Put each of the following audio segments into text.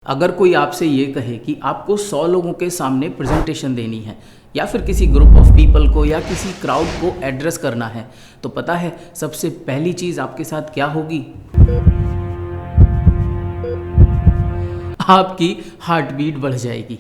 अगर कोई आपसे ये कहे कि आपको 100 लोगों के सामने प्रेजेंटेशन देनी है या फिर किसी ग्रुप ऑफ पीपल को या किसी क्राउड को एड्रेस करना है, तो पता है सबसे पहली चीज़ आपके साथ क्या होगी? आपकी हार्ट बीट बढ़ जाएगी।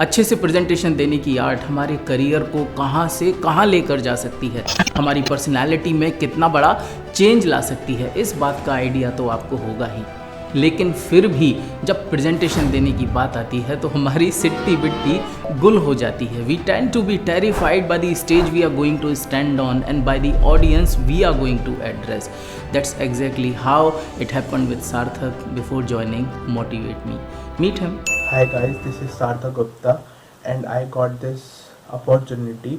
अच्छे से प्रेजेंटेशन देने की आर्ट हमारे करियर को कहाँ से कहाँ लेकर जा सकती है, हमारी पर्सनालिटी में कितना बड़ा चेंज ला सकती है, इस बात का आइडिया तो आपको होगा ही। लेकिन फिर भी जब प्रेजेंटेशन देने की बात आती है तो हमारी सिट्टी बिट्टी गुल हो जाती है। We tend to be terrified by the stage we are going to stand on and by the audience we are going to address. That's exactly how it happened with Sarthak before joining motivate me. Meet him. Hi guys, this is Sarthak Gupta and I got this opportunity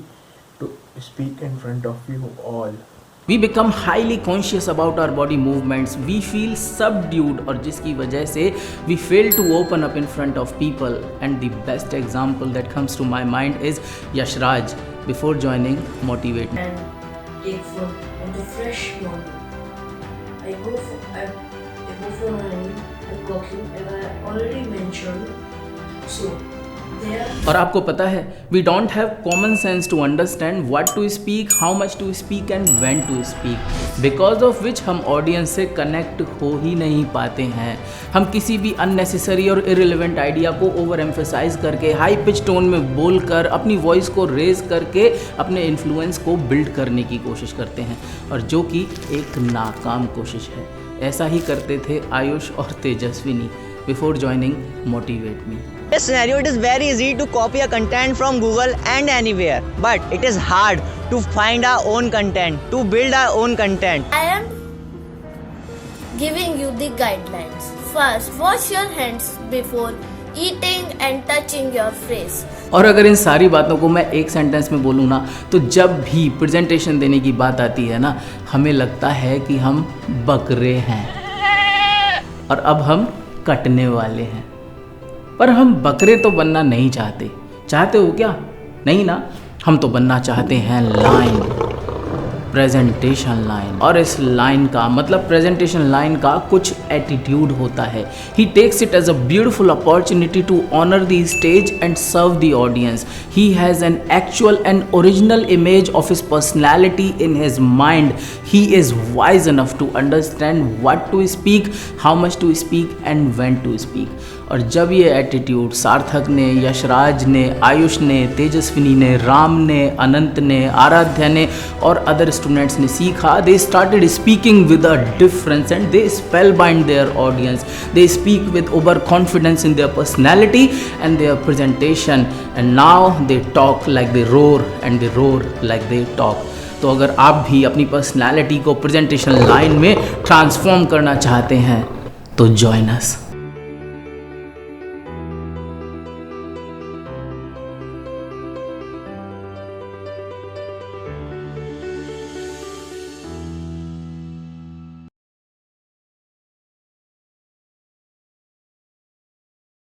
to speak in front of you all. We become highly conscious about our body movements. We feel subdued और जिसकी वजह से we fail to open up in front of people. And the best example that comes to my mind is Yashraj before joining Motivate Me. And take food on the fresh morning. I go for running and walking as I already mentioned. So there. और आपको पता है we don't have common sense to understand what to speak, how much to speak and when to speak, because of which हम audience से connect हो ही नहीं पाते हैं। हम किसी भी अननेसेसरी और इररिलेवेंट आइडिया को ओवर एम्फेसाइज करके हाई पिच टोन में बोलकर अपनी वॉइस को रेज करके अपने इन्फ्लुएंस को बिल्ड करने की कोशिश करते हैं, और जो कि एक नाकाम कोशिश है। ऐसा ही करते थे आयुष और Tejaswini before joining motivate me. this scenario, it is very easy to copy a content from Google and anywhere, but it is hard to find our own content, to build our own content. I am giving you the guidelines. First, wash your hands before eating and touching your face. और अगर इन सारी बातों को मैं एक sentence में बोलूँ ना, तो जब भी प्रेजेंटेशन देने की बात आती है ना, हमें लगता है कि हम बकरे हैं और अब हम कटने वाले हैं। पर हम बकरे तो बनना नहीं चाहते। चाहते हो क्या? नहीं ना, हम तो बनना चाहते हैं लाइन, प्रेजेंटेशन लाइन। और इस लाइन का मतलब प्रेजेंटेशन लाइन का कुछ एटीट्यूड होता है। He takes it as a beautiful opportunity to honour the stage and serve the audience. He has an actual and original image of his personality in his mind. He is wise enough to understand what to speak, how much to speak and when to speak. और जब ये attitude सार्थक ने, यशराज ने, आयुष ने, तेजस्विनी ने, राम ने, अनंत ने, आराध्या ने और अदर स्टूडेंट्स ने सीखा, they started speaking with a difference and they spellbind their audience. They speak with over confidence in their personality and their presentation, and now they talk like they roar and they roar like they talk. तो अगर आप भी अपनी personality को presentation line में transform करना चाहते हैं तो जॉइन अस।